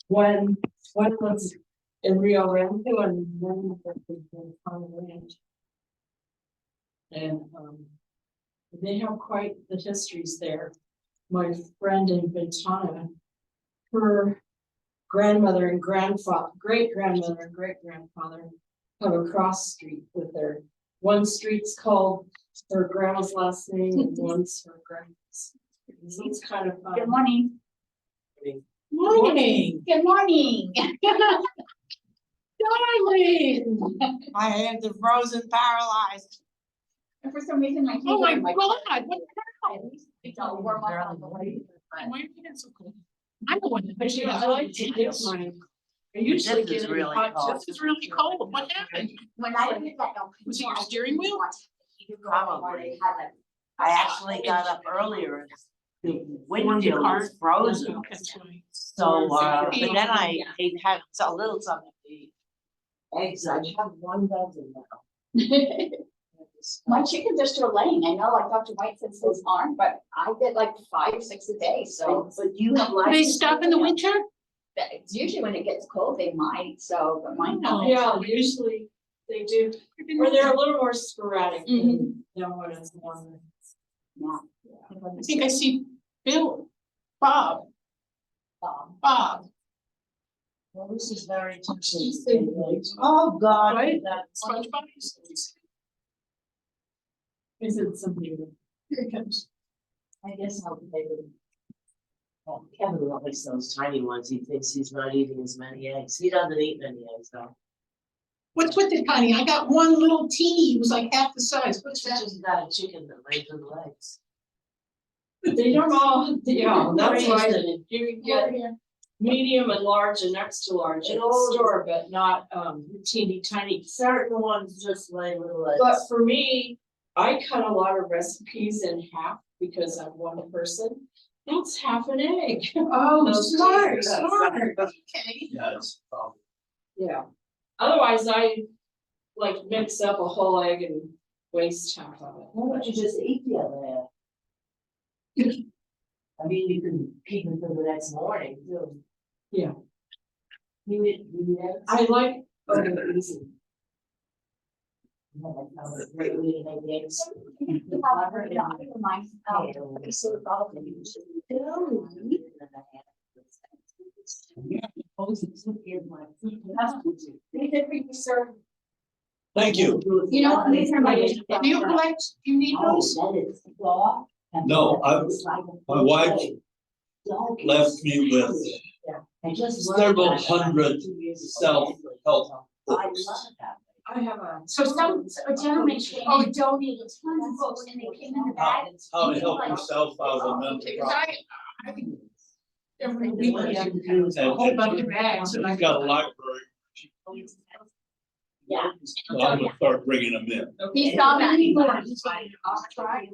When one was in Rio Rancho and one was in Palm Ranch. And they have quite the histories there. My friend in Ventana, her grandmother and grandfather, great grandmother and great grandfather have a cross street with their, one street's called her grandma's last name and one's her grandma's. So it's kind of fun. Good morning. Morning. Good morning. Darling. My hands are frozen, paralyzed. And for some reason, my hands Oh my are God, what the hell? It's all warm up on the way. Why are you getting so cold? I'm the one that. But yeah, I like to get mine. I usually This is get it in really hot cold. tubs. This is really cold. What happened? When I did that. Was it your steering wheel? Probably. I actually got up earlier. The windshield car? was frozen. That's why. So, but then I had a little something to eat. Eggs, I have 1 dozen now. My chickens are still laying. I know, like Dr. White says those aren't, but I get like 5, 6 a day, so. But you have Do they stop in the winter? It's usually when it gets cold, they might, so, but mine don't. Yeah, usually they do, or they're a little more sporadic than when it's warmer. Yeah. I think I see Bob. Well, this is very touching. She's thinking like, Oh, God. Right? That's SpongeBob. is it something? Here it comes. I guess I'll play with. Well, Kevin likes those tiny ones. He thinks he's not eating as many eggs. He doesn't eat many eggs though. What's with the tiny? I got one little teeny, it was like half the size. What's He's that? just got a chicken that lays little eggs. They don't all, yeah, that's why Crazy. you can get medium and large and extra large at the store, but not teeny tiny. Certain ones just lay little eggs. But for me, I cut a lot of recipes in half because I'm one person. That's half an egg. Oh, Those smart, teeny- smart. Okay. Yes. Yeah. Otherwise, I like mix up a whole egg and waste half of it. Why don't you just eat the other half? I mean, you can keep it for the next morning too. Yeah. You eat eggs? I like over easy. Yeah, that sounds like a great way to make eggs. Thank you. You know what, these are my. Do you collect, do you need those? No, my wife left me with several hundred self-help I books. love that. I have a. So a gentleman came and donated tons of books and they came in the bag. How to help yourself out of a mental Okay, problem. I every week I have And a whole bunch of bags. she's got a library. Yeah. So I'm gonna start bringing them in. He saw that. I'll try.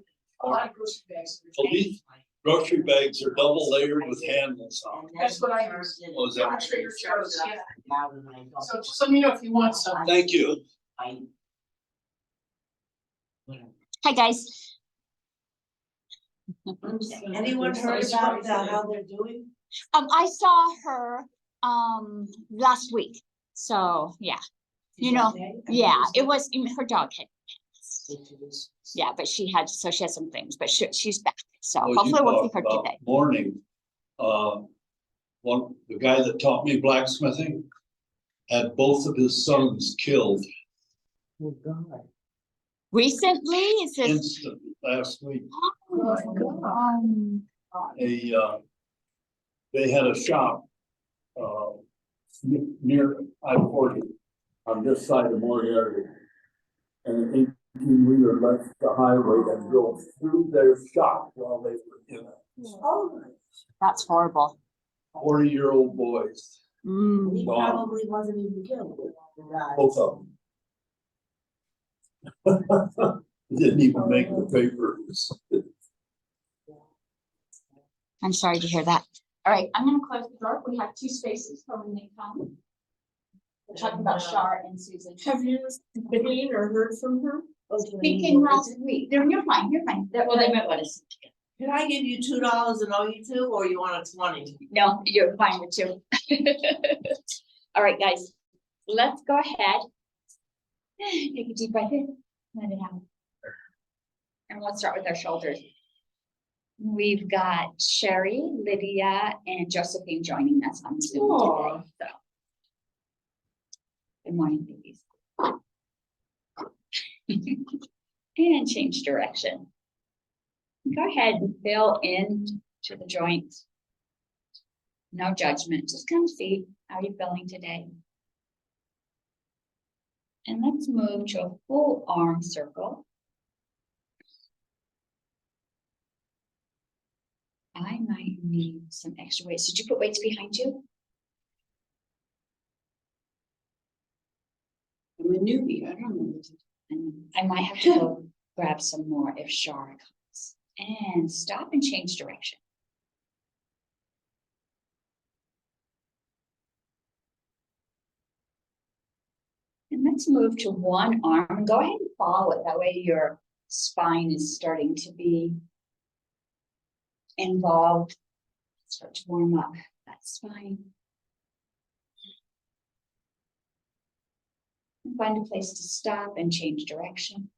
A lot of grocery bags. Well, these grocery bags are double layered with handles on. That's what I heard. Oh, is that- I'm sure you're jealous, yeah. So just let me know if you want some. Thank you. Hi, guys. Anyone heard about how they're doing? I saw her, last week. So, yeah, you know, yeah, it was, her dog had, yeah, but she had some things, but she's back. So Well, you hopefully we'll see talk her about today. Morning, the guy that taught me blacksmithing had both of his sons killed Oh, God. Recently, is this? instantly last week. Um, They had a shop, near I-40 on this side of Moriarty. And an 18-wheeler left the highway and drove through their shop while they were in it. That's horrible. 40-year-old boys, Mm. He probably wasn't even killed. both of them. Didn't even make the papers. I'm sorry to hear that. All right, I'm gonna close the door. We have 2 spaces for when they come. We're talking about Shar and Susan. Have you seen or heard from her? He came last week. You're fine, you're fine. Well, they might want to sit together. Can I give you $2 and owe you 2, or you want a 20? No, you're fine with two. All right, guys, let's go ahead. Take a deep breath in, let it out. And let's start with our shoulders. We've got Sherry, Lydia, and Josephine joining us on Zoom Aw. today, so. Good morning, babies. And change direction. Go ahead and fill in to the joints. No judgment, just kind of see how you're feeling today. And let's move to a full arm circle. I might need some extra weights. Did you put weights behind you? I'm a newbie, I don't know. And I might have to go grab some more if Shara comes. And stop and change direction. And let's move to one arm. Go ahead and follow it. That way your spine is starting to be involved. Start to warm up that spine. And find a place to stop and change direction.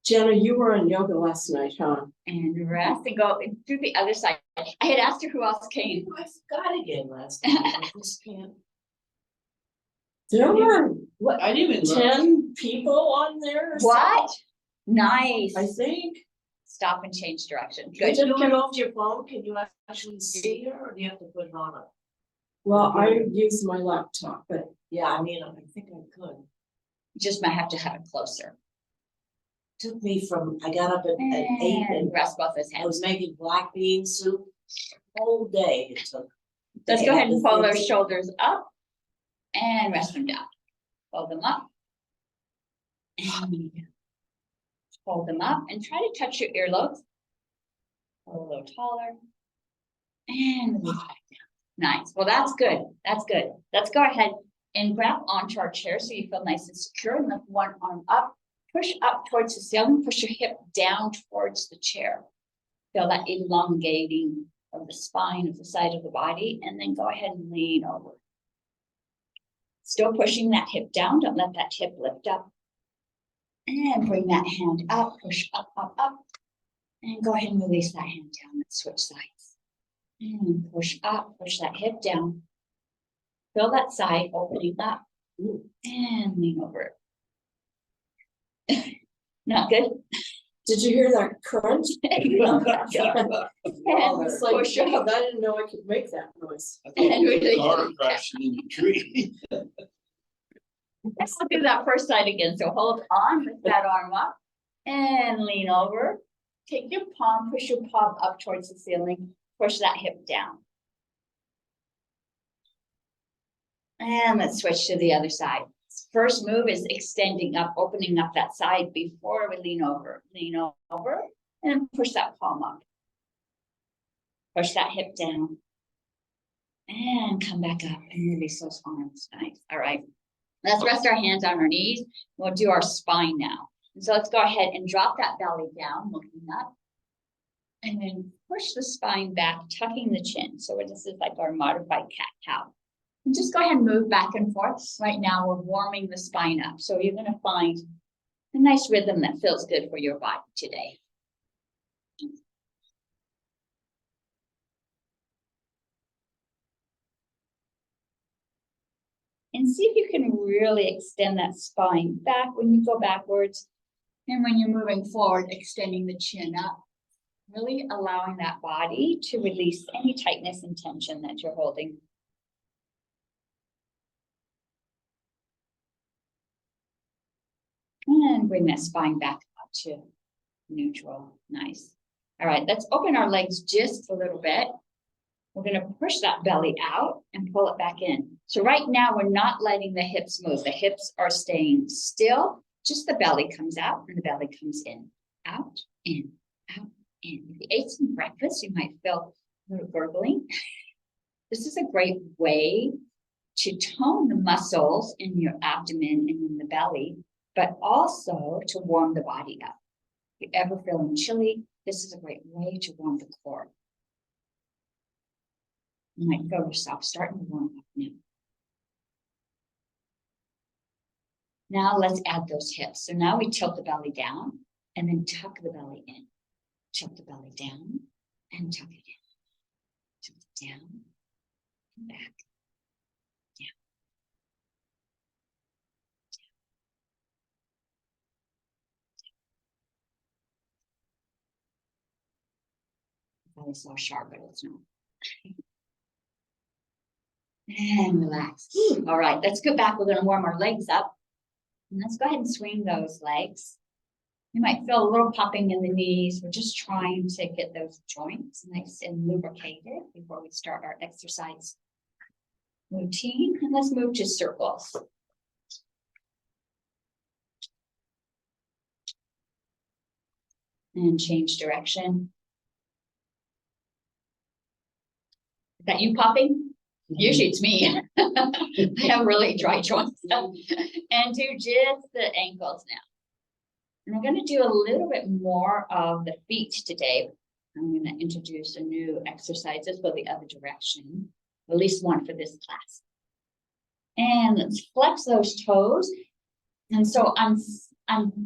Jenna, you were on yoga last night, huh? And rest and go through the other side. I had asked her who else came. I forgot again last night. I just can't. There were, What? I didn't even look. 10 people on there. or What? Nice. something, I think. Stop and change direction. Good. Good. You do it off your phone, can you actually see her, or do you have to put it on? Well, I use my laptop, but Yeah, I mean, I think I could. Just might have to have it closer. Took me from, I got up at 8 And and rest both his I was hands. making black bean soup. Whole day it took. Let's go ahead and pull those shoulders up and rest them down. Fold them up. And hold them up and try to touch your earlobes. Pull a little taller. And release back down. Nice. Well, that's good. That's good. Let's go ahead and grab onto our chair so you feel nice and secure, and lift one arm up. Push up towards the ceiling, push your hip down towards the chair. Feel that elongating of the spine of the side of the body, and then go ahead and lean over. Still pushing that hip down, don't let that hip lift up. And bring that hand up, push up, up, up. And go ahead and release that hand down and switch sides. And push up, push that hip down. Feel that side opening up. And lean over. Not good? did you hear that crunch? And It's like, push up. I didn't know I could make that noise. And release. Car crashing in the tree. Let's do that first side again. So hold on, lift that arm up and lean over. Take your palm, push your palm up towards the ceiling, push that hip down. And let's switch to the other side. First move is extending up, opening up that side before we lean over. Lean over and push that palm up. Push that hip down. And come back up and release those arms. Nice. All right. Let's rest our hands on our knees. We'll do our spine now. And so let's go ahead and drop that belly down, looking up. And then push the spine back, tucking the chin. So this is like our modified cat-cow. And just go ahead and move back and forth. Right now, we're warming the spine up. So you're going to find a nice rhythm that feels good for your body today. And see if you can really extend that spine back when you go backwards. And when you're moving forward, extending the chin up. Really allowing that body to release any tightness and tension that you're holding. And bring that spine back up to neutral. Nice. All right, let's open our legs just a little bit. We're going to push that belly out and pull it back in. So right now, we're not letting the hips move. The hips are staying still. Just the belly comes out and the belly comes in. Out, in, out, in. If you ate some breakfast, you might feel a little gurgling. This is a great way to tone the muscles in your abdomen and in the belly but also to warm the body up. If you're ever feeling chilly, this is a great way to warm the core. You might feel yourself starting to warm up now. Now let's add those hips. So now we tilt the belly down and then tuck the belly in. Tilt the belly down and tuck it in. Tilt it down and back. Belly's all sharp, but it's not. And relax. All right, let's go back. We're going to warm our legs up. And let's go ahead and swing those legs. You might feel a little popping in the knees. We're just trying to get those joints nice and lubricated before we start our exercise routine. And let's move to circles. And change direction. Is that you popping? Usually it's me. I have really dry joints. And do just the ankles now. And we're going to do a little bit more of the feet today. I'm going to introduce a new exercises for the other direction, at least one for this class. And let's flex those toes. And so I'm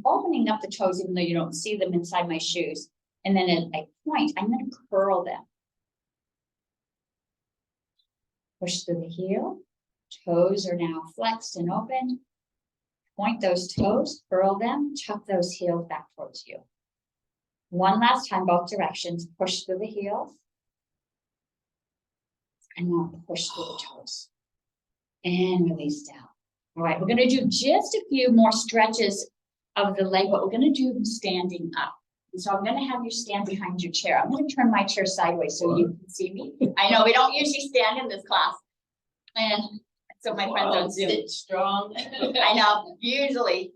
opening up the toes, even though you don't see them inside my shoes. And then at a point, I'm going to curl them. Push through the heel. Toes are now flexed and opened. Point those toes, curl them, tuck those heels back towards you. One last time, both directions. Push through the heels. And now push through the toes. And release down. All right, we're going to do just a few more stretches of the leg, but we're going to do them standing up. And so I'm going to have you stand behind your chair. I'm going to turn my chair sideways so you can see me. I know we don't usually stand in this class. And so my friends on Zoom. Sit strong. I know, usually.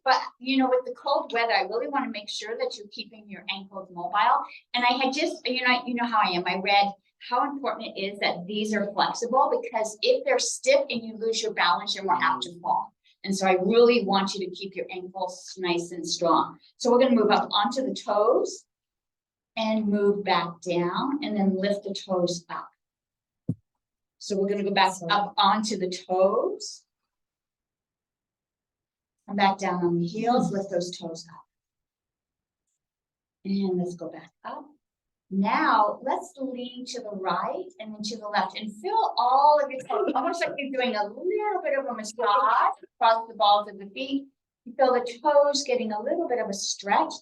But you know, with the cold weather, I really want to make sure that you're keeping your ankles mobile. And I had just, you know how I am. I read how important it is that these are flexible, because if they're stiff and you lose your balance, you're more apt to fall. And so I really want you to keep your ankles nice and strong. So we're going to move up onto the toes and move back down and then lift the toes up. So we're going to go back up onto the toes. And back down on the heels, lift those toes up. And let's go back up. Now let's lean to the right and then to the left and feel all of your toes, almost like you're doing a little bit of a massage across the balls of the feet. You feel the toes getting a little bit of a stretch.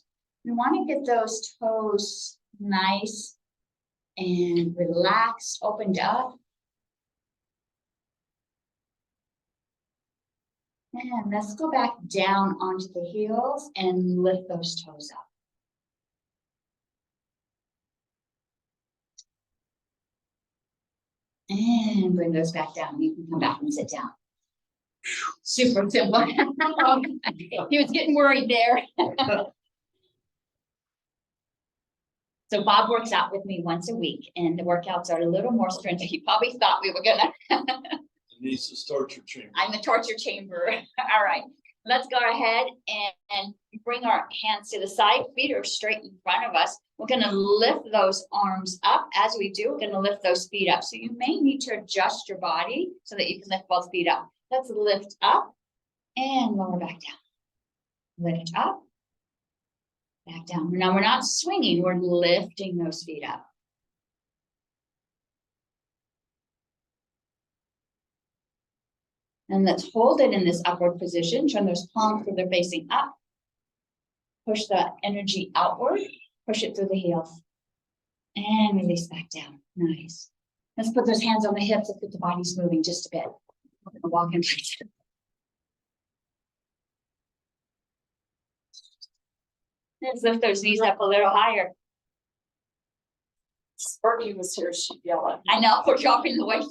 You want to get those toes nice and relaxed, opened up. And let's go back down onto the heels and lift those toes up. And bring those back down. You can come back and sit down. Super simple. He was getting worried there. So Bob works out with me once a week, and the workouts are a little more stringent. He probably thought we were gonna. Needs to torture chamber. I'm the torture chamber. All right, let's go ahead and bring our hands to the side. Feet are straight in front of us. We're gonna lift those arms up. As we do, we're gonna lift those feet up. So you may need to adjust your body so that you can lift both feet up. Let's lift up and lower back down. Lift up, back down. Now we're not swinging, we're lifting those feet up. And let's hold it in this upward position. Turn those palms so they're facing up. Push the energy outward. Push it through the heels. And release back down. Nice. Let's put those hands on the hips. Let's get the bodies moving just a bit. We're gonna walk in. Let's lift those knees up a little higher. Sparky was here, she'd yell at me. I know, we're dropping the weight.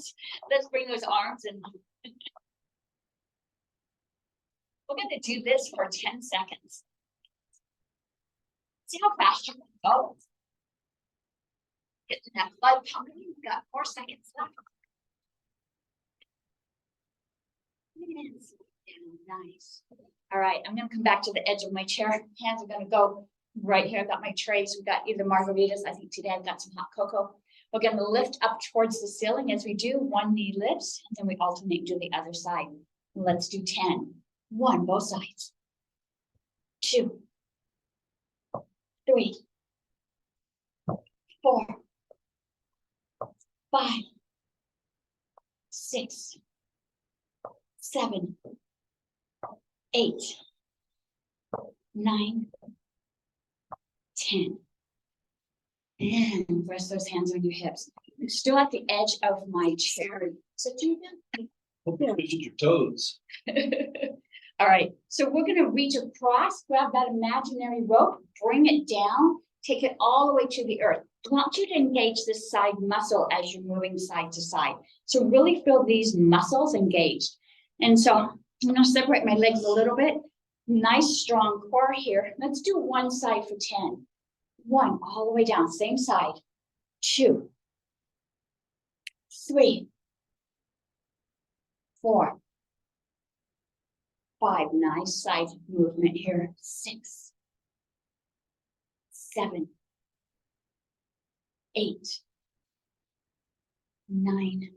Let's bring those arms in. We're gonna do this for 10 seconds. See how fast you can go. Getting that blood pumping. We've got 4 seconds left. Nice. All right, I'm gonna come back to the edge of my chair. Hands are gonna go right here. I've got my trays. We've got either margaritas. I think today I've got some hot cocoa. We're gonna lift up towards the ceiling as we do. One knee lifts, and then we alternate to the other side. Let's do 10. 1, both sides. 2, 3, 4, 5, 6, 7, 8, 9, 10. And rest those hands on your hips. I'm still at the edge of my chair. So do you Hope you reached your toes. All right, so we're gonna reach across, grab that imaginary rope, bring it down, take it all the way to the earth. I want you to engage this side muscle as you're moving side to side. So really feel these muscles engaged. And so I'm gonna separate my legs a little bit. Nice strong core here. Let's do one side for 10. 1, all the way down, same side. 2, 3, 4, 5, nice side movement here. 6, 7, 8, 9,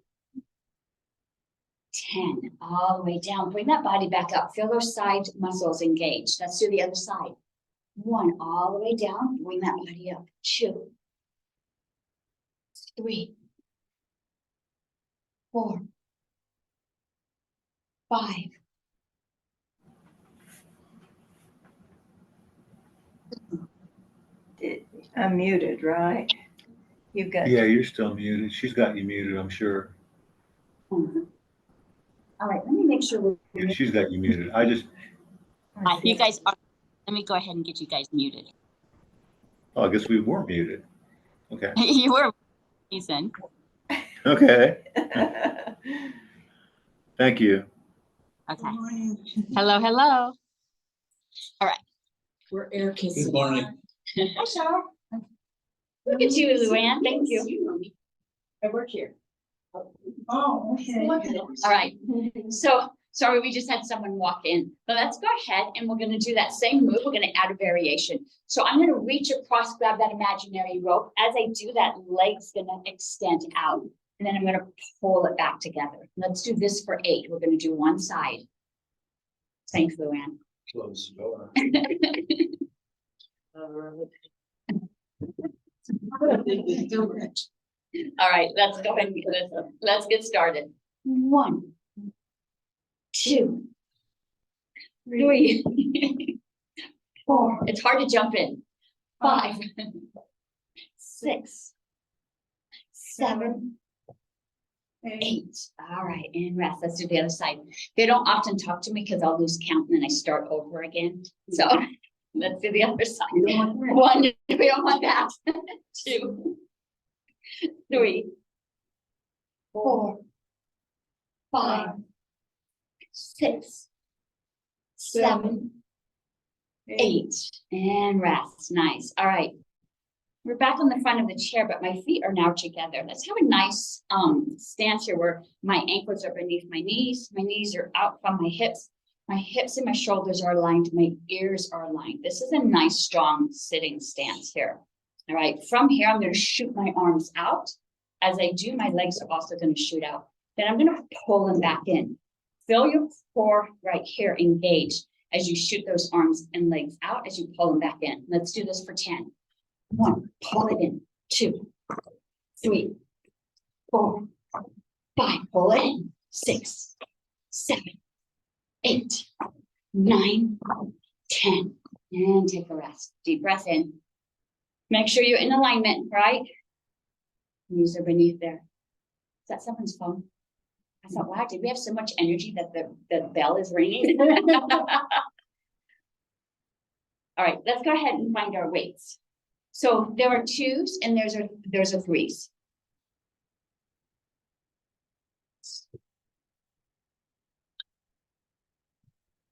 10, all the way down. Bring that body back up. Feel those side muscles engaged. Let's do the other side. 1, all the way down. Bring that body up. 2, 3, 4, 5. I'm muted, right? You've got. Yeah, you're still muted. She's got you muted, I'm sure. All right, let me make sure Yeah, she's got you muted. I just, you guys are. Let me go ahead and get you guys muted. oh, I guess we were muted. Okay. You were reason. Okay. Thank you. Okay. Hello, hello. We're air kissing. Good morning. Hi, Cheryl. Look at you, Luann. Thank you. I work here. Oh, okay. All right. So, sorry, we just had someone walk in, but let's go ahead and we're gonna do that same move. We're gonna add a variation. So I'm gonna reach across, grab that imaginary rope. As I do that, leg's gonna extend out. And then I'm gonna pull it back together. Let's do this for 8. We're gonna do one side. Thanks, Luann. Close the door. All right, let's go ahead and get this. Let's get started. 1, 2, 3, 4. It's hard to jump in. 5, 6, 7, 8. All right, and rest. Let's do the other side. They don't often talk to me because I'll lose count and then I start over again. So let's do the other side. 1, we don't want that. 2, 3, 4, 5, 6, 7, 8, and rest. Nice. All right. We're back on the front of the chair, but my feet are now together. Let's have a nice stance here where my ankles are beneath my knees are out from my hips and my shoulders are aligned, my ears are aligned. This is a nice, strong sitting stance here. All right, from here, I'm going to shoot my arms out. As I do, my legs are also going to shoot out. Then I'm going to pull them back in. Feel your core right here engaged as you shoot those arms and legs out as you pull them back in. Let's do this for 10. 1, pull it in. 2, 3, 4, 5, pull it in. 6, 7, 8, 9, 10, and take a rest. Deep breath in. Make sure you're in alignment, right? Knees are beneath there. Is that someone's phone? I thought, wow, did we have so much energy that the bell is ringing? All right, let's go ahead and find our weights. So there are 2s and there's a 3s.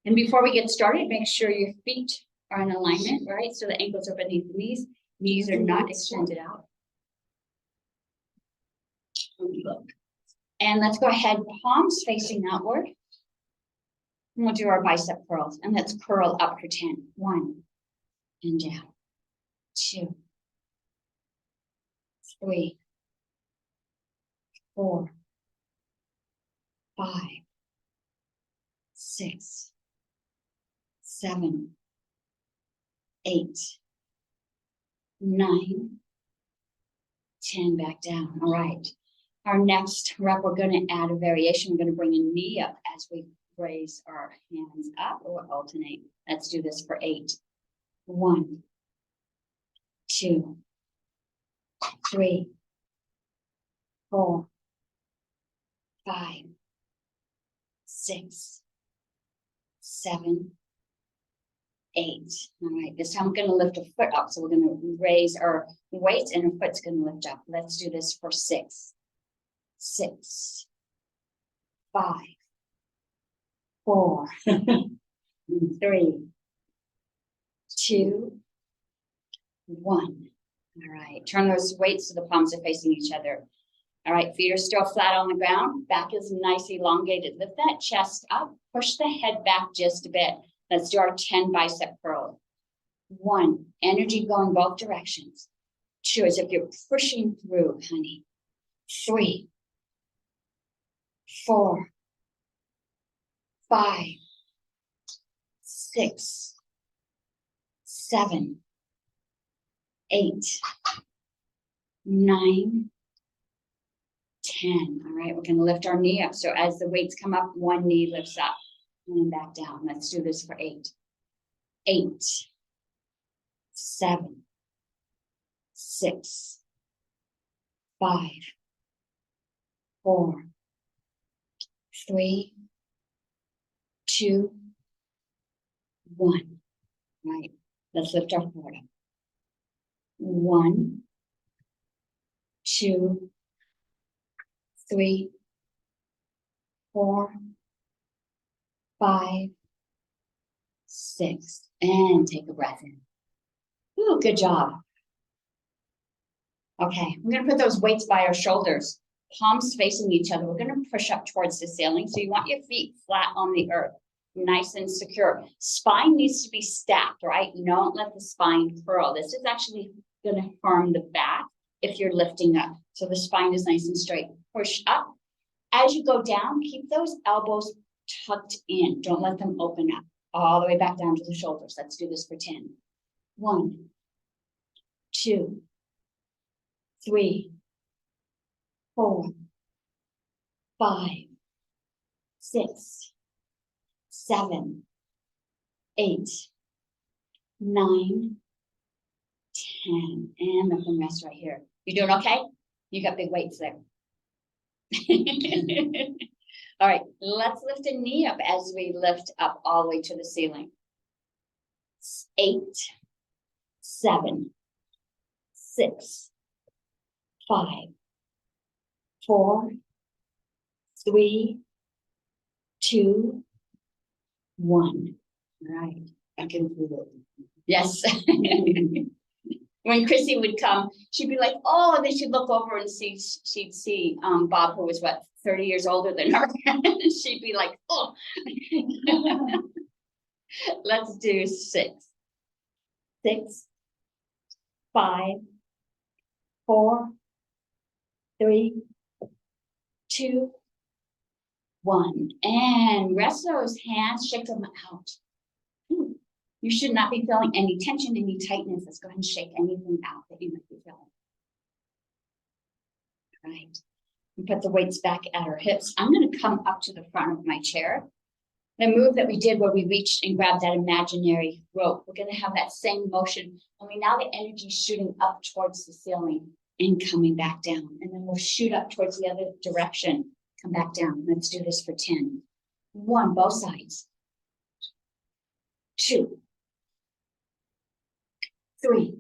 And before we get started, make sure your feet are in alignment, right? So the ankles are beneath the knees are not extended out. And let's go ahead, palms facing outward. And we'll do our bicep curls, and let's curl up for 10. 1, and down. 2, 3, 4, 5, 6, 7, 8, 9, 10, back down. All right. Our next rep, we're going to add a variation. We're going to bring a knee up as we raise our hands up or alternate. Let's do this for 8. 1, 2, 3, 4, 5, 6, 7, 8. All right, this time we're going to lift a foot up. So we're going to raise our weights and our foot's going to lift up. Let's do this for 6. 6, 5, 4, 3, 2, 1. All right, turn those weights so the palms are facing each other. All right, feet are still flat on the ground. Back is nice elongated. Lift that chest up. Push the head back just a bit. Let's do our 10 bicep curls. 1, energy going both directions. 2, as if you're pushing through, honey. 3, 4, 5, 6, 7, 8, 9, 10. All right, we're going to lift our knee up. So as the weights come up, one knee lifts up and then back down. Let's do this for 8. 8, 7, 6, 5, 4, 3, 2, 1. Right. Let's lift our foot up. 1, 2, 3, 4, 5, 6, and take a breath in. Ooh, good job. Okay, we're gonna put those weights by our shoulders, palms facing each other. We're gonna push up towards the ceiling. So you want your feet flat on the earth, nice and secure. Spine needs to be stacked, right? Don't let the spine curl. This is actually gonna harm the back if you're lifting up. So the spine is nice and straight. Push up. As you go down, keep those elbows tucked in. Don't let them open up. All the way back down to the shoulders. Let's do this for 10. 1, 2, 3, 4, 5, 6, 7, 8, 9, 10. And let them rest right here. You doing okay? You got big weights there. All right, let's lift a knee up as we lift up all the way to the ceiling. 8, 7, 6, 5, 4, 3, 2, 1. All right, I can feel it. Yes. When Chrissy would come, she'd be like, oh, and then she'd look over and she'd see Bob, who was what, 30 years older than her. She'd be like, oh. Let's do 6. 6, 5, 4, 3, 2, 1. And rest those hands, shake them out. You should not be feeling any tension, any tightness. Let's go ahead and shake anything out that you might be feeling. All right. And put the weights back at our hips. I'm going to come up to the front of my chair. The move that we did where we reached and grabbed that imaginary rope, we're going to have that same motion. Only now the energy is shooting up towards the ceiling and coming back down. And then we'll shoot up towards the other direction, come back down. Let's do this for 10. 1, both sides. 2, 3,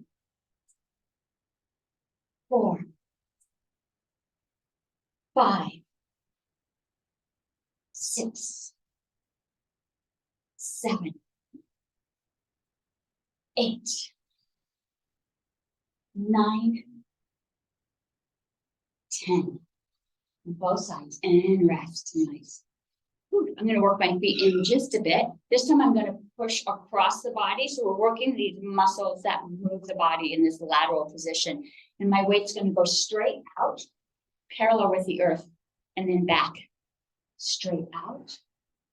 4, 5, 6, 7, 8, 9, 10. Both sides and rest. Nice. Whew, I'm gonna work my feet in just a bit. This time I'm gonna push across the body. So we're working these muscles that move the body in this lateral position. And my weight's gonna go straight out, parallel with the earth, and then back. Straight out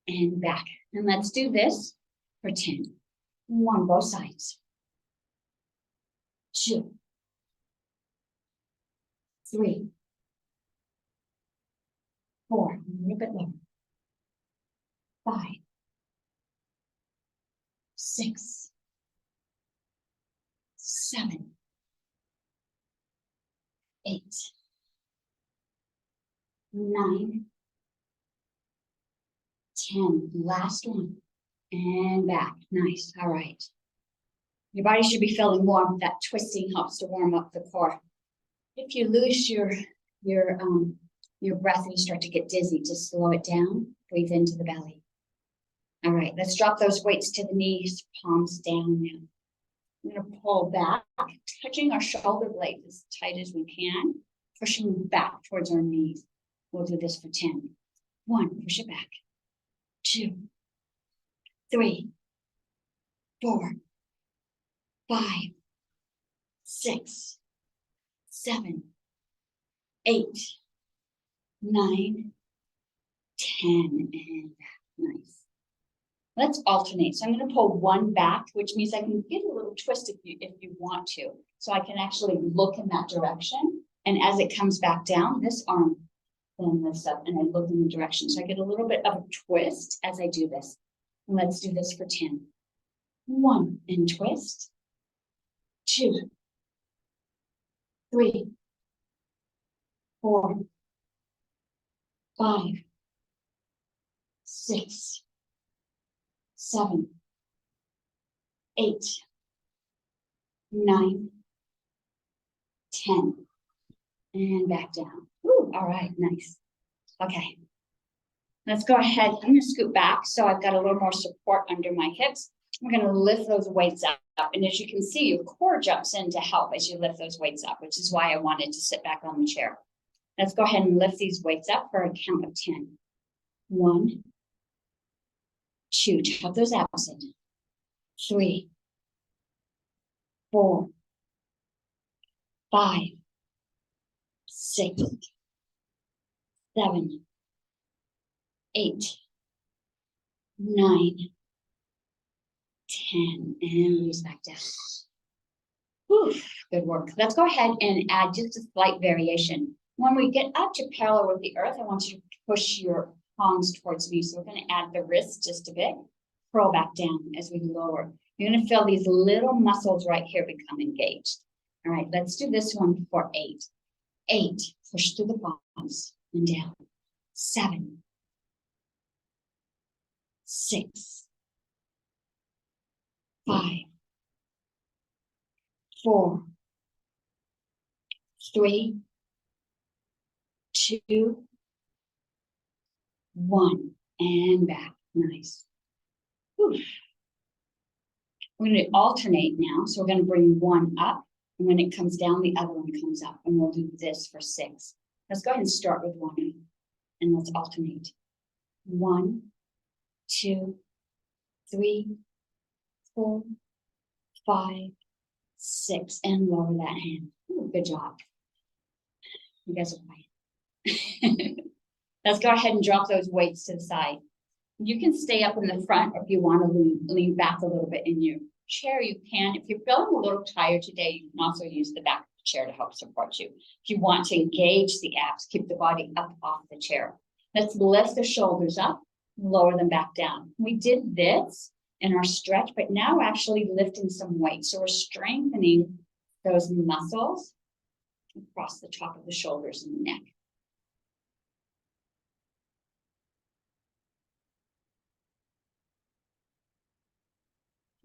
and back. And let's do this for 10. 1, both sides. 2, 3, 4, a little bit lower. 5, 6, 7, 8, 9, 10. Last one. And back. Nice. All right. Your body should be feeling warm. That twisting helps to warm up the core. If you lose your breath and you start to get dizzy, just slow it down. Breathe into the belly. All right, let's drop those weights to the knees, palms down now. I'm going to pull back, touching our shoulder blades as tight as we can, pushing back towards our knees. We'll do this for 10. 1, push it back. 2, 3, 4, 5, 6, 7, 8, 9, 10, and nice. Let's alternate. So I'm going to pull one back, which means I can get a little twist if you want to. So I can actually look in that direction. And as it comes back down, this arm then lifts up and I look in the direction. So I get a little bit of a twist as I do this. And let's do this for 10. 1 and twist. 2, 3, 4, 5, 6, 7, 8, 9, 10, and back down. Ooh, all right, nice. Okay, let's go ahead. I'm going to scoot back so I've got a little more support under my hips. We're going to lift those weights up. And as you can see, your core jumps in to help as you lift those weights up, which is why I wanted to sit back on the chair. Let's go ahead and lift these weights up for a count of 10. 1, 2, tuck those abs in. 3, 4, 5, 6, 7, 8, 9, 10, and release back down. Whew, good work. Let's go ahead and add just a slight variation. When we get up to parallel with the earth, I want you to push your palms towards me. So we're going to add the wrist just a bit, curl back down as we lower. You're going to feel these little muscles right here become engaged. All right, let's do this one for 8. 8, push through the palms and down. 7, 6, 5, 4, 3, 2, 1, and back. Nice. Whew. We're going to alternate now. So we're going to bring one up, and when it comes down, the other one comes up, and we'll do this for 6. Let's go ahead and start with 1, and let's alternate. 1, 2, 3, 4, 5, 6, and lower that hand. Ooh, good job. You guys are quiet. Let's go ahead and drop those weights to the side. You can stay up in the front, or if you want to lean back a little bit in your chair, you can. If you're feeling a little tired today, you can also use the back of the chair to help support you. If you want to engage the abs, keep the body up off the chair. Let's lift the shoulders up, lower them back down. We did this in our stretch, but now we're actually lifting some weight. So we're strengthening those muscles across the top of the shoulders and the neck.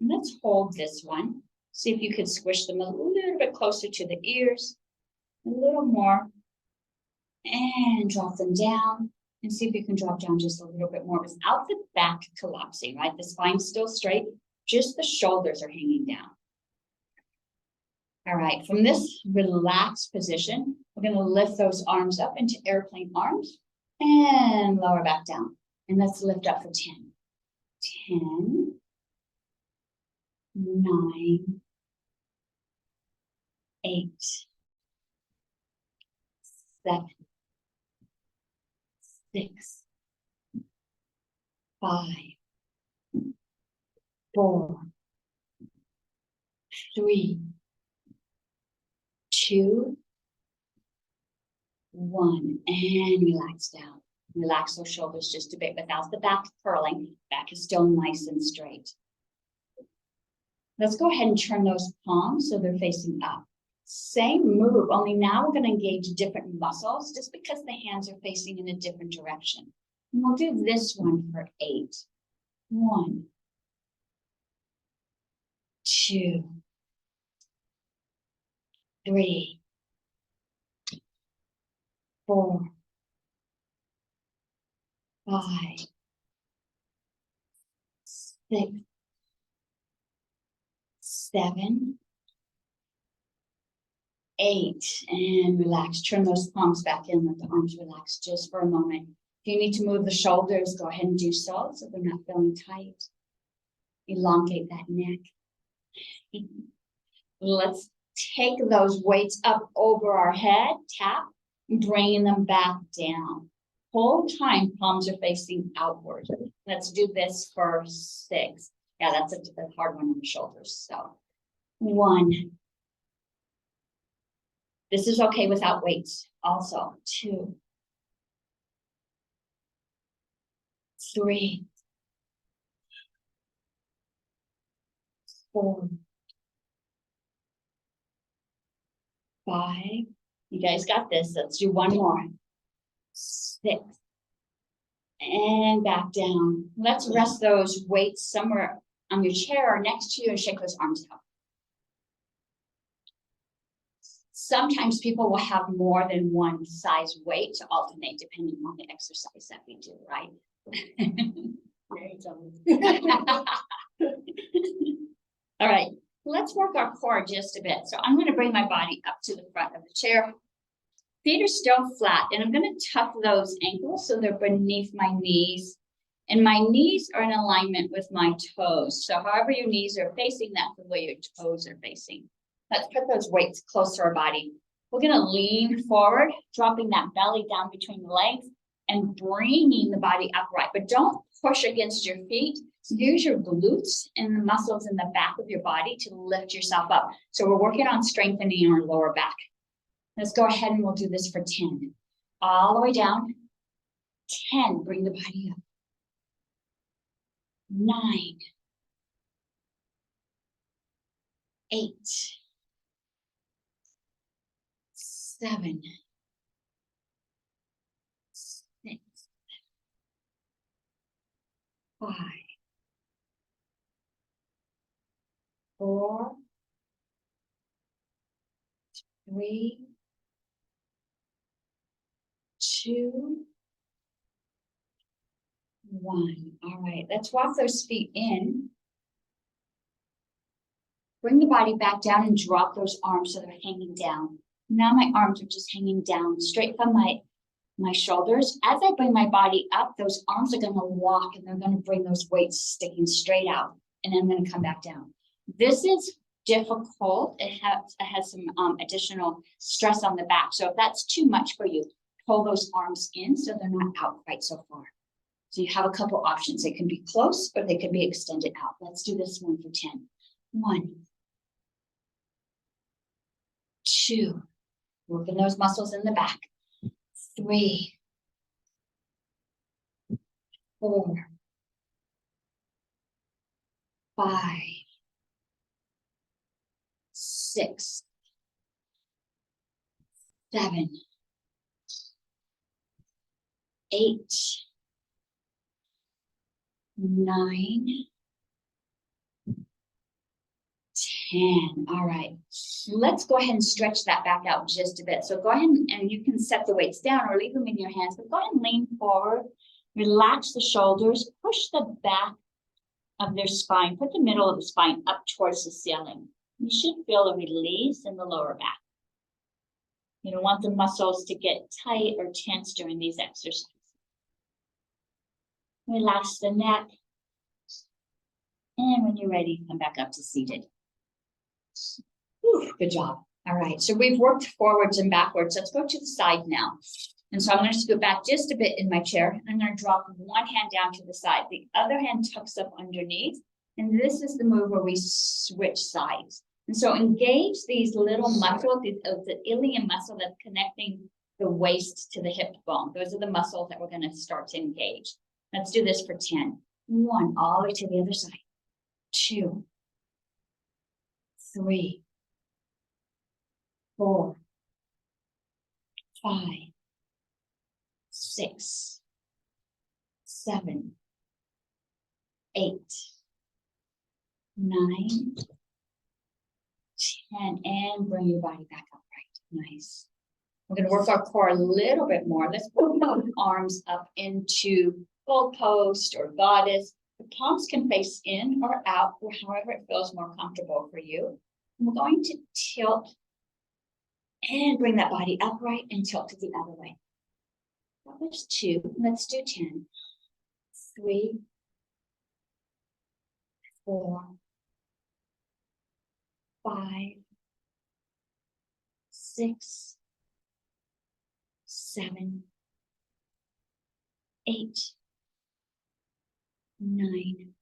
And let's hold this one. See if you could squish them a little bit closer to the ears, a little more, and drop them down. And see if you can drop down just a little bit more without the back collapsing, right? The spine's still straight, just the shoulders are hanging down. All right, from this relaxed position, we're going to lift those arms up into airplane arms and lower back down. And let's lift up for 10. 10, 9, 8, 7, 6, 5, 4, 3, 2, 1, and relax down. Relax those shoulders just a bit without the back curling. Back is still nice and straight. Let's go ahead and turn those palms so they're facing up. Same move, only now we're going to engage different muscles just because the hands are facing in a different direction. And we'll do this one for 8. 1, 2, 3, 4, 5, 6, 7, 8, and relax. Turn those palms back in, let the arms relax just for a moment. If you need to move the shoulders, go ahead and do so they're not feeling tight. Elongate that neck. Let's take those weights up over our head, tap, bringing them back down. Whole time, palms are facing outward. Let's do this for 6. Yeah, that's a hard one on the shoulders. So 1. This is okay without weights. Also 2, 3, 4, 5. You guys got this. Let's do one more. 6. And back down. Let's rest those weights somewhere on your chair or next to you and shake those arms out. Sometimes people will have more than one size weight to alternate depending on the exercise that we do, right? All right, let's work our core just a bit. So I'm going to bring my body up to the front of the chair. Feet are still flat, and I'm going to tuck those ankles so they're beneath my knees. And my knees are in alignment with my toes. So however your knees are facing, that's the way your toes are facing. Let's put those weights close to our body. We're going to lean forward, dropping that belly down between the legs and bringing the body upright. But don't push against your feet. Use your glutes and the muscles in the back of your body to lift yourself up. So we're working on strengthening our lower back. Let's go ahead and we'll do this for 10. All the way down. 10, bring the body up. 9, 8, 7, 6, 5, 4, 3, 2, 1. All right, let's walk those feet in. Bring the body back down and drop those arms so they're hanging down. Now my arms are just hanging down straight from my shoulders. As I bring my body up, those arms are going to walk and they're going to bring those weights sticking straight out. And I'm going to come back down. This is difficult. It has some additional stress on the back. So if that's too much for you, pull those arms in so they're not out quite so far. So you have a couple options. They can be close or they can be extended out. Let's do this one for 10. 1, 2, working those muscles in the back. 3, 4, 5, 6, 7, 8, 9, 10. All right, let's go ahead and stretch that back out just a bit. So go ahead and you can set the weights down or leave them in your hands, but go ahead and lean forward, relax the shoulders, push the back of their spine, put the middle of the spine up towards the ceiling. You should feel a release in the lower back. You don't want the muscles to get tight or tense during these exercises. Relax the neck. And when you're ready, come back up to seated. Whew, good job. All right, so we've worked forwards and backwards. Let's go to the side now. And so I'm going to scoot back just a bit in my chair. I'm going to drop one hand down to the side. The other hand tucks up underneath. And this is the move where we switch sides. And so engage these little muscles, the ilium muscle that's connecting the waist to the hip bone. Those are the muscles that we're going to start to engage. Let's do this for 10. 1, all the way to the other side. 2, 3, 4, 5, 6, 7, 8, 9, 10, and bring your body back upright. Nice. We're going to work our core a little bit more. Let's put both arms up into goalpost or goddess. The palms can face in or out, or however it feels more comfortable for you. And we're going to tilt and bring that body upright and tilt to the other way. That was 2. Let's do 10. 3, 4, 5, 6, 7, 8, 9,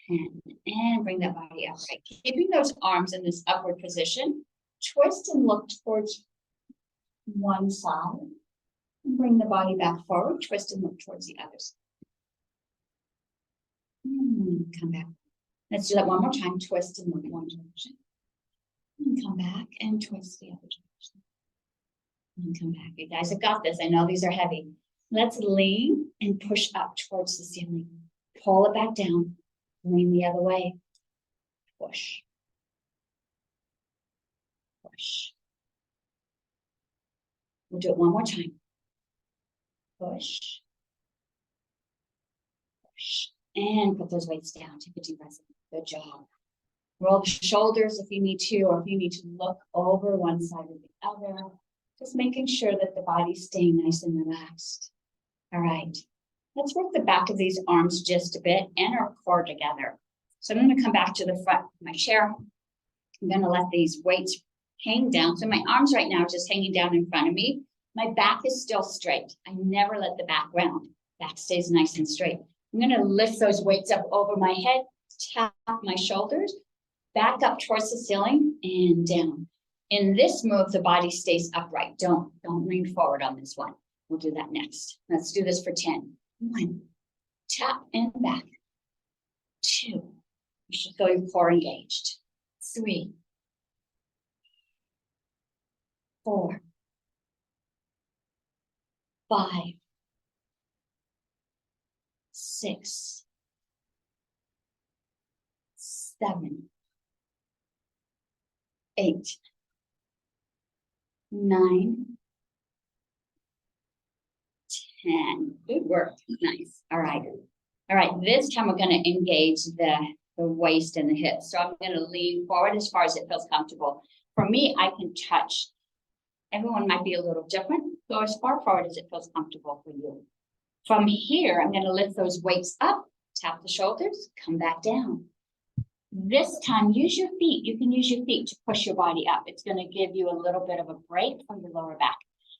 10, and bring that body upright. Keeping those arms in this upward position, twist and look towards one side, and bring the body back forward, twist and look towards the other side. Come back. Let's do that one more time, twist and look one direction. And come back and twist the other direction. And come back. You guys have got this. I know these are heavy. Let's lean and push up towards the ceiling. Pull it back down. Lean the other way. Push. Push. We'll do it one more time. Push. Push. And put those weights down. Take a deep breath. Good job. Roll the shoulders if you need to, or if you need to look over one side or the other. Just making sure that the body's staying nice and relaxed. All right. Let's work the back of these arms just a bit and our core together. So I'm going to come back to the front of my chair. I'm going to let these weights hang down. So my arms right now are just hanging down in front of me. My back is still straight. I never let the back round. Back stays nice and straight. I'm going to lift those weights up over my head, tap my shoulders, back up towards the ceiling and down. In this move, the body stays upright. Don't lean forward on this one. We'll do that next. Let's do this for 10. 1, tap and back. 2, you should feel your core engaged. 3, 4, 5, 6, 7, 8, 9, 10. Good work. Nice. All right. All right. This time we're going to engage the waist and the hips. So I'm going to lean forward as far as it feels comfortable. For me, I can touch. Everyone might be a little different. Go as far forward as it feels comfortable for you. From here, I'm going to lift those weights up, tap the shoulders, come back down. This time, use your feet. You can use your feet to push your body up. It's going to give you a little bit of a break from your lower back.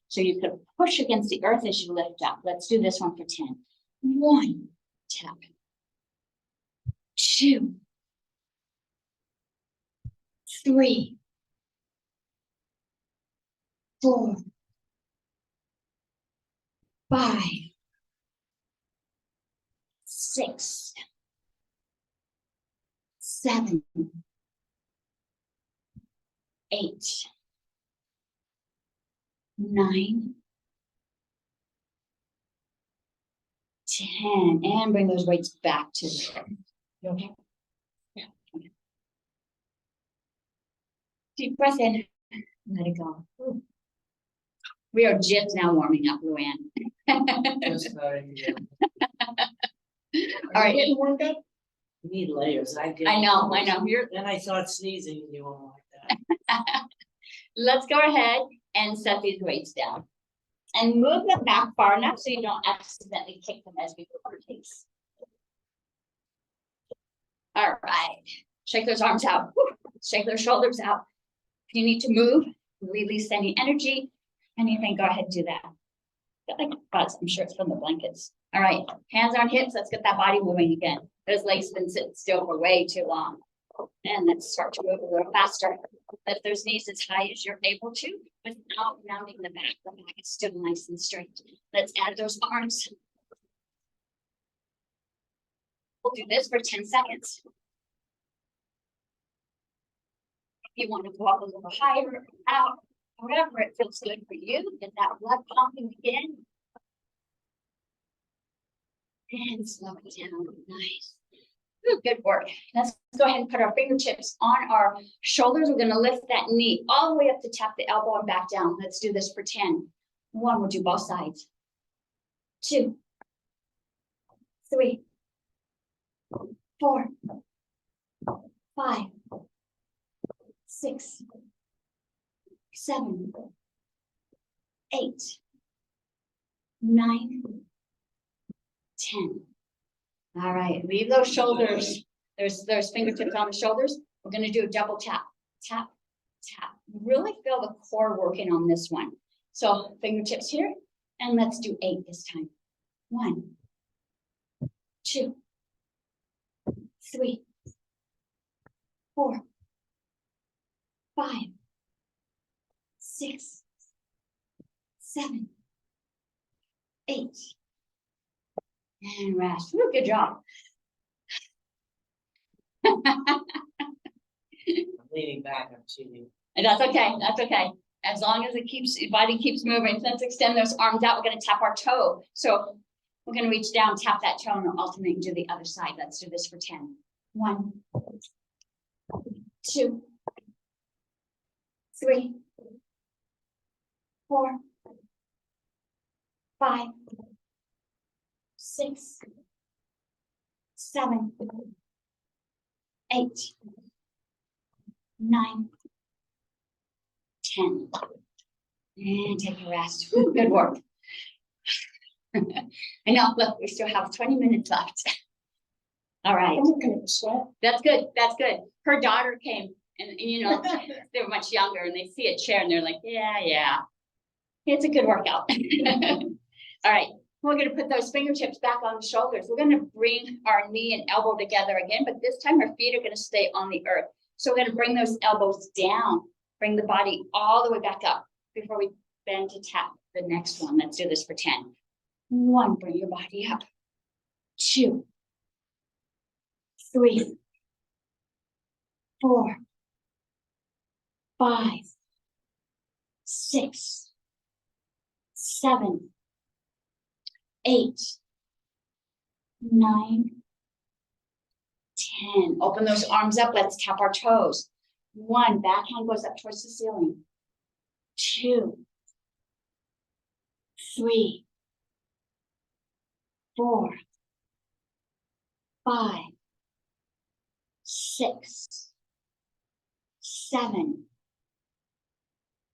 So you could push against the earth as you lift up. Let's do this one for 10. 1, tap. 2, 3, 4, 5, 6, 7, 8, 9, 10, and bring those weights back to the floor. You okay? Yeah. Okay. Deep breath in, let it go. Ooh. We are just now warming up, Luann. Just starting to- All right. Getting warmed up? You need layers. I did. I know. You're, Then I thought sneezing, you won't like that. let's go ahead and set these weights down. And move them back far enough so you don't accidentally kick them as we go through these. All right, shake those arms out, whew. Shake those shoulders out. If you need to move, release any energy, anything, go ahead and do that. Got like a buzz, I'm sure it's from the blankets. All right, hands on hips, let's get that body moving again. Those legs have been sitting still for way too long. And let's start to move a little faster. Lift those knees as high as you're able to without rounding the back. The back is still nice and straight. Let's add those arms. We'll do this for 10 seconds. If you want to go up a little higher, out, wherever it feels good for you, get that blood pumping again. And slow it down, nice. Ooh, good work. Let's go ahead and put our fingertips on our shoulders. We're gonna lift that knee all the way up to tap the elbow and back down. Let's do this for 10. 1, we'll do both sides. 2, 3, 4, 5, 6, 7, 8, 9, 10. All right, leave those shoulders. There's fingertips on the shoulders. We're gonna do a double tap, tap, tap. Really feel the core working on this one. So fingertips here, and let's do 8 this time. 1, 2, 3, 4, 5, 6, 7, 8. And rest. Ooh, good job. I'm leaning back, I'm cheating. And that's okay. That's okay. As long as it keeps, your body keeps moving. Let's extend those arms out. We're going to tap our toe. So we're going to reach down, tap that toe, and alternate and do the other side. Let's do this for 10. 1, 2, 3, 4, 5, 6, 7, 8, 9, 10. And take a rest. Whew, good work. I know, look, we still have 20 minutes left. All right. I'm looking at the sweat. That's good. That's good. Her daughter came and you know, they were much younger and they see a chair and they're like, yeah, it's a good workout. All right. We're going to put those fingertips back on the shoulders. We're going to bring our knee and elbow together again, but this time our feet are going to stay on the earth. So we're going to bring those elbows down, bring the body all the way back up before we bend to tap the next one. Let's do this for 10. 1, bring your body up. 2, 3, 4, 5, 6, 7, 8, 9, 10. Open those arms up. Let's tap our toes. 1, back hand goes up towards the ceiling. 2, 3, 4, 5, 6, 7,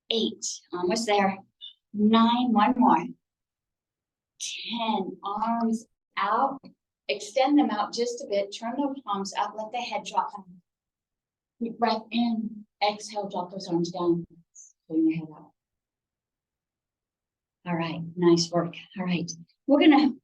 8. Almost there. 9, one more. 10. Arms out. Extend them out just a bit. Turn those palms up. Let the head drop down. Deep breath in. Exhale. Drop those arms down. Bring your head up. All right. Nice work. All right. We're going to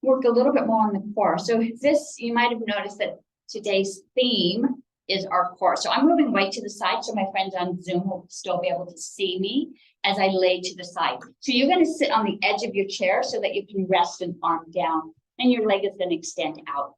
work a little bit more on the core. So this, you might have noticed that today's theme is our core. So I'm moving way to the side so my friends on Zoom will still be able to see me as I lay to the side. So you're going to sit on the edge of your chair so that you can rest an arm down and your leg is going to extend out.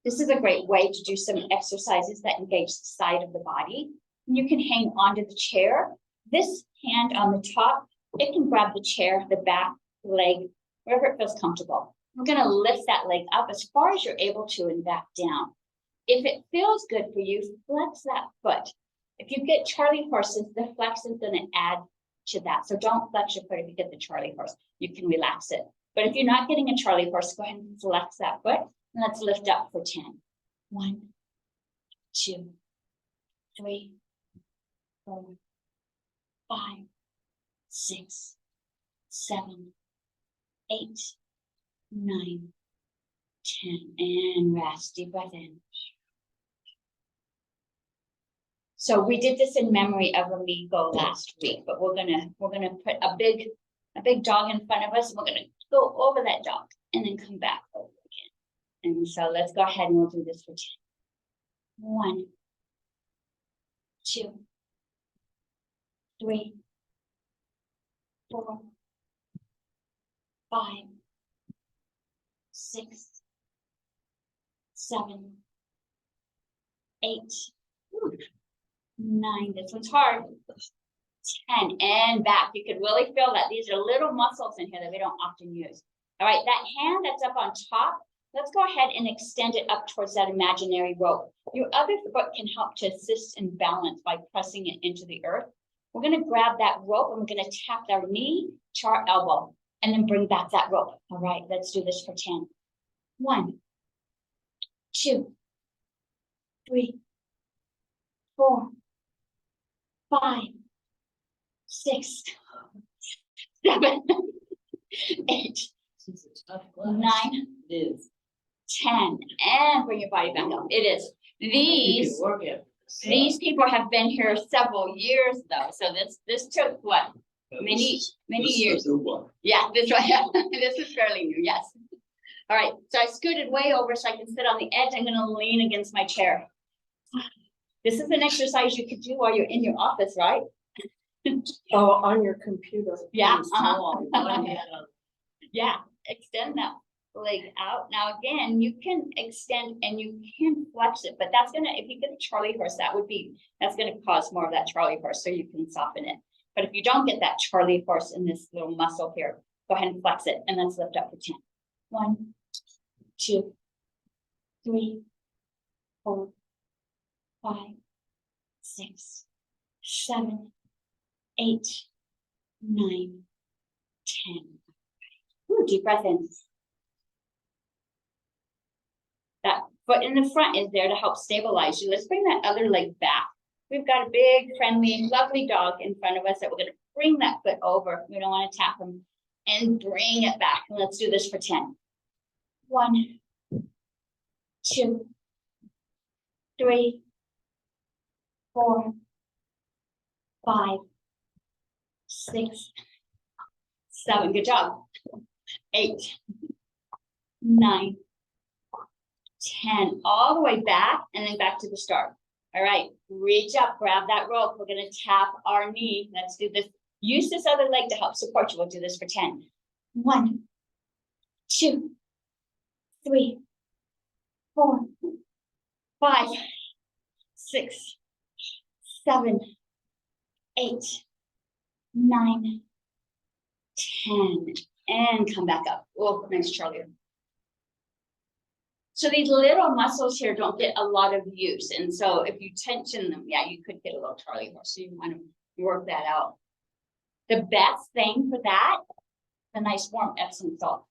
This is a great way to do some exercises that engage the side of the body. And you can hang onto the chair. This hand on the top, it can grab the chair, the back, leg, wherever it feels comfortable. We're going to lift that leg up as far as you're able to and back down. If it feels good for you, flex that foot. If you get Charlie horses, the flex is going to add to that. So don't flex your foot if you get the Charlie horse. You can relax it. But if you're not getting a Charlie horse, go ahead and flex that foot. And let's lift up for 10. 1, 2, 3, 4, 5, 6, 7, 8, 9, 10, and rest. Deep breath in. So we did this in memory of Amigo last week, but we're gonna put a big dog in front of us, and we're gonna go over that dog and then come back over again. And so let's go ahead and we'll do this for 10. 1, 2, 3, 4, 5, 6, 7, 8, 9. This one's hard. 10 and back. You can really feel that these are little muscles in here that we don't often use. All right, that hand that's up on top, let's go ahead and extend it up towards that imaginary rope. Your other foot can help to assist in balance by pressing it into the earth. We're going to grab that rope and we're going to tap our knee to our elbow and then bring back that rope. All right, let's do this for 10. 1, 2, 3, 4, 5, 6, 7, 8, It's a tough class. 9, It is. 10, and bring your body back up. It is. You These can work it. These people have been here several years though, so this took what, many years. Yeah, this one, this is fairly new, yes. All right, so I scooted way over so I can sit on the edge. I'm gonna lean against my chair. This is an exercise you could do while you're in your office, right? Oh, on your computer. Yeah, It's small, one hand on- Yeah, extend that leg out. Now again, you can extend and you can flex it, but that's gonna, if you get a Charlie horse, that's gonna cause more of that Charlie horse, so you can soften it. But if you don't get that Charlie horse in this little muscle here, go ahead and flex it, and let's lift up for 10. 1, 2, 3, 4, 5, 6, 7, 8, 9, 10. Ooh, deep breath in. That foot in the front is there to help stabilize you. Let's bring that other leg back. We've got a big, friendly, lovely dog in front of us that we're going to bring that foot over. We don't want to tap him, and bring it back. And let's do this for 10. 1, 2, 3, 4, 5, 6, 7. Good job. 8, 9, 10. All the way back and then back to the start. All right, reach up, grab that rope. We're going to tap our knee. Let's do this. Use this other leg to help support you. We'll do this for 10. 1, 2, 3, 4, 5, 6, 7, 8, 9, 10. And come back up. Oh, nice, Charlie. So these little muscles here don't get a lot of use. And so if you tension them, yeah, you could get a little Charlie horse. So you want to work that out. The best thing for that, a nice warm Epsom salt.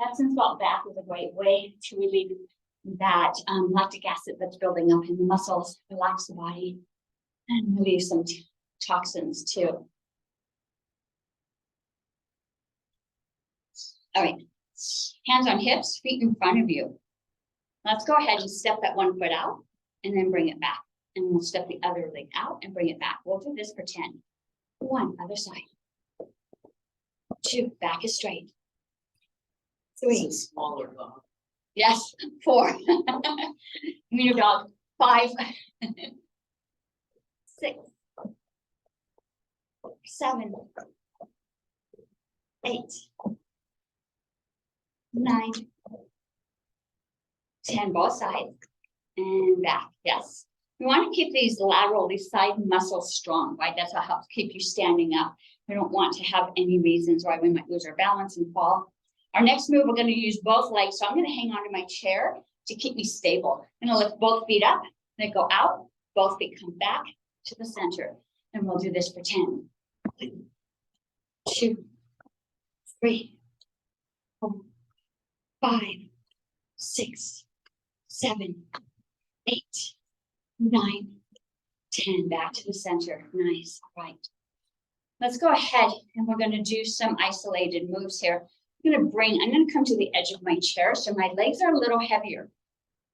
Epsom salt bath is a great way to relieve that lactic acid that's building up in the muscles, relax the body, and relieve some toxins too. All right, hands on hips, feet in front of you. Let's go ahead and step that one foot out and then bring it back. And we'll step the other leg out and bring it back. We'll do this for 10. 1, other side. 2, back is straight. 3, It's a smaller dog. yes, 4. Meaner dog. 5, 6, 7, 8, 9, 10, both sides, and back, yes. We want to keep these side muscles strong, right? That's what helps keep you standing up. We don't want to have any reasons why we might lose our balance and fall. Our next move, we're going to use both legs, so I'm going to hang on to my chair to keep me stable. I'm going to lift both feet up, then go out, both feet come back to the center, and we'll do this for 10. 1, 2, 3, 4, 5, 6, 7, 8, 9, 10. Back to the center. Nice. All right. let's go ahead and we're gonna do some isolated moves here. I'm gonna come to the edge of my chair, so my legs are a little heavier.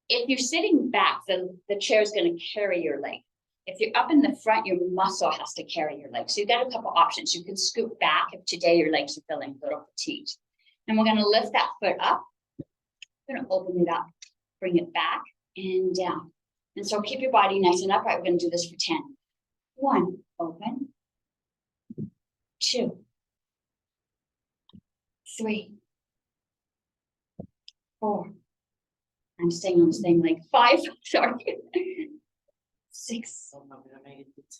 If you're sitting back, the chair is gonna carry your leg. If you're up in the front, your muscle has to carry your leg. So you've got a couple options. You can scoot back if today your legs are feeling a little fatigued. And we're gonna lift that foot up. We're gonna open it up, bring it back and down. And so keep your body nice and upright. We're gonna do this for 10. 1, open. 2, 3, 4. I'm staying on the same leg. 5, sorry. 6, I'm not gonna make it.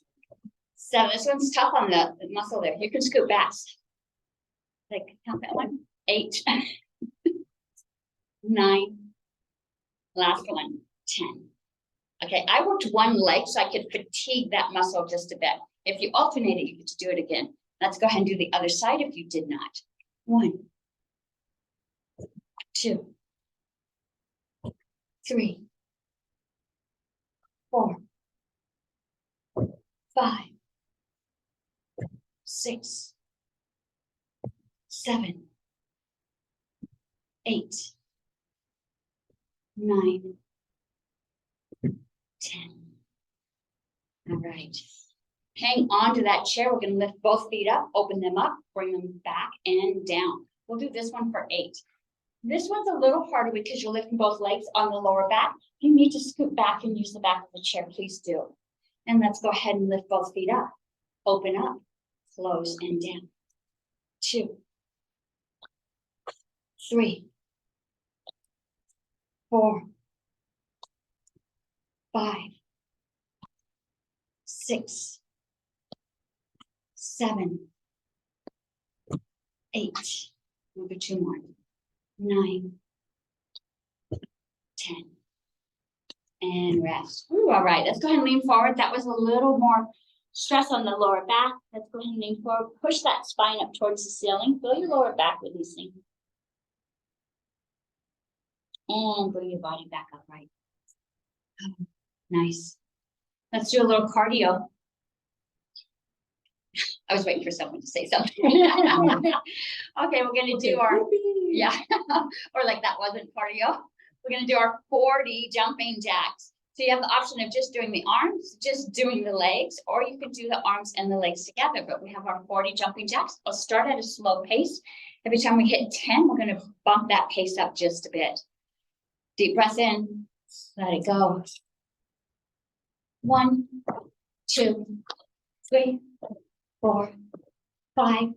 7. This one's tough on the muscle there. You can scoot back. Like, count that one. 8, 9, last one, 10. Okay, I worked one leg so I could fatigue that muscle just a bit. If you alternate it, you get to do it again. Let's go ahead and do the other side if you did not. 1, 2, 3, 4, 5, 6, 7, 8, 9, 10. All right. Hang on to that chair. We're going to lift both feet up, open them up, bring them back and down. We'll do this one for 8. This one's a little harder because you're lifting both legs on the lower back. If you need to scoot back and use the back of the chair, please do. And let's go ahead and lift both feet up, open up, close and down. 2, 3, 4, 5, 6, 7, 8, we'll do 2 more, 9, 10, and rest. Ooh, all right, let's go ahead and lean forward. That was a little more stress on the lower back. Let's go ahead and lean forward, push that spine up towards the ceiling, feel your lower back releasing. And bring your body back upright. Nice. Let's do a little cardio. I was waiting for someone to say something. Okay, we're gonna do our, yeah, or like that wasn't cardio. We're gonna do our 40 jumping jacks. So you have the option of just doing the arms, just doing the legs, or you could do the arms and the legs together, but we have our 40 jumping jacks. I'll start at a slow pace. Every time we hit 10, we're gonna bump that pace up just a bit. Deep breath in, let it go. 1, 2, 3, 4, 5,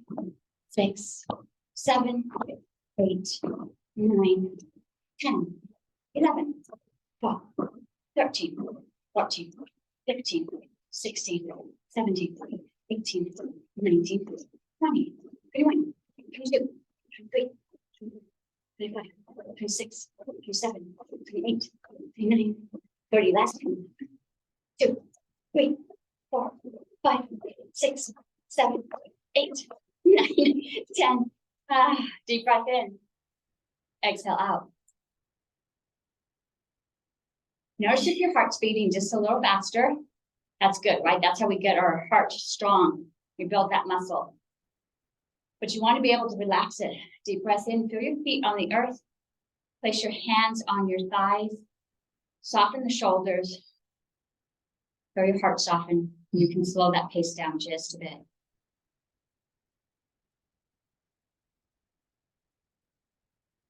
6, 7, 8, 9, 10, 11, 12, 13, 14, 15, 16, 17, 18, 19, 20, 21, 22, 23, 25, 26, 27, 28, 29, 30, last one. 2, 3, 4, 5, 6, 7, 8, 9, 10. Deep breath in. Exhale out. Notice if your heart's beating just a little faster. That's good, right? That's how we get our heart strong. We build that muscle. But you want to be able to relax it. Deep breath in, feel your feet on the earth. Place your hands on your thighs. Soften the shoulders. Feel your heart soften. You can slow that pace down just a bit.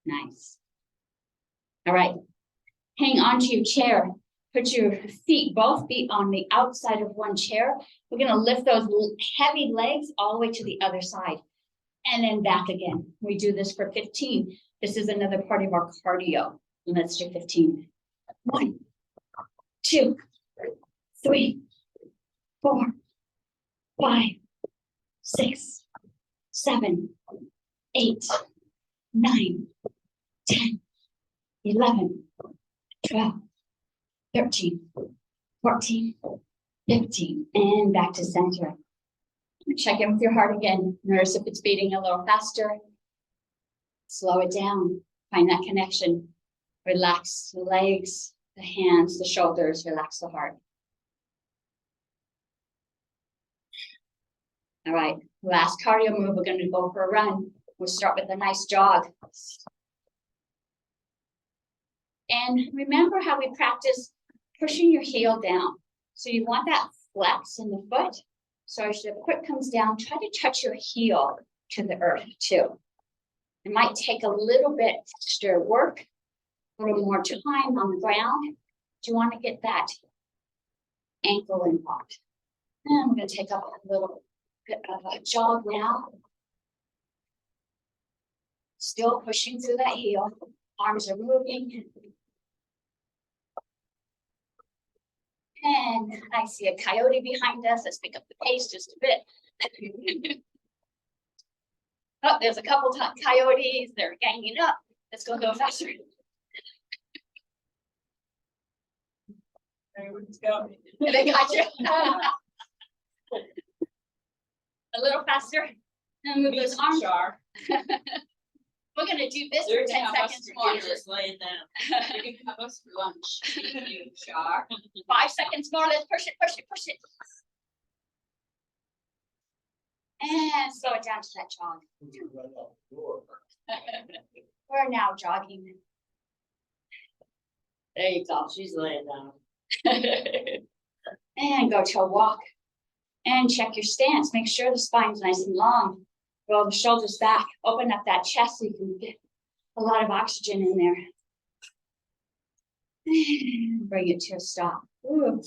Nice. All right. Hang on to your chair. Put your feet, both feet on the outside of one chair. We're going to lift those heavy legs all the way to the other side and then back again. We do this for 15. This is another part of our cardio. Let's do 15. 1, 2, 3, 4, 5, 6, 7, 8, 9, 10, 11, 12, 13, 14, 15, and back to center. Check in with your heart again. Notice if it's beating a little faster. Slow it down. Find that connection. Relax the legs, the hands, the shoulders, relax the heart. All right, last cardio move, we're gonna go for a run. We'll start with a nice jog. And remember how we practice pushing your heel down. So you want that flex in the foot. So as the foot comes down, try to touch your heel to the earth too. It might take a little bit extra work, a little more time on the ground. Do you want to get that ankle involved? And I'm going to take up a little bit of a jog now. Still pushing through that heel. Arms are moving. And I see a coyote behind us. Let's pick up the pace just a bit. Oh, there's a couple coyotes. They're ganging up. Let's go a little faster. Everyone's going. They got you. A little faster. And move those arms. We're gonna do this for 10 seconds more. Just laying down. You can have us for lunch. You, Char. 5 seconds more. Let's push it, push it, push it. And slow it down to that jog. We're now jogging. There you go. She's laying down. And go to a walk. And check your stance. Make sure the spine's nice and long. Roll the shoulders back. Open up that chest so you can get a lot of oxygen in there. And bring it to a stop. Ooh.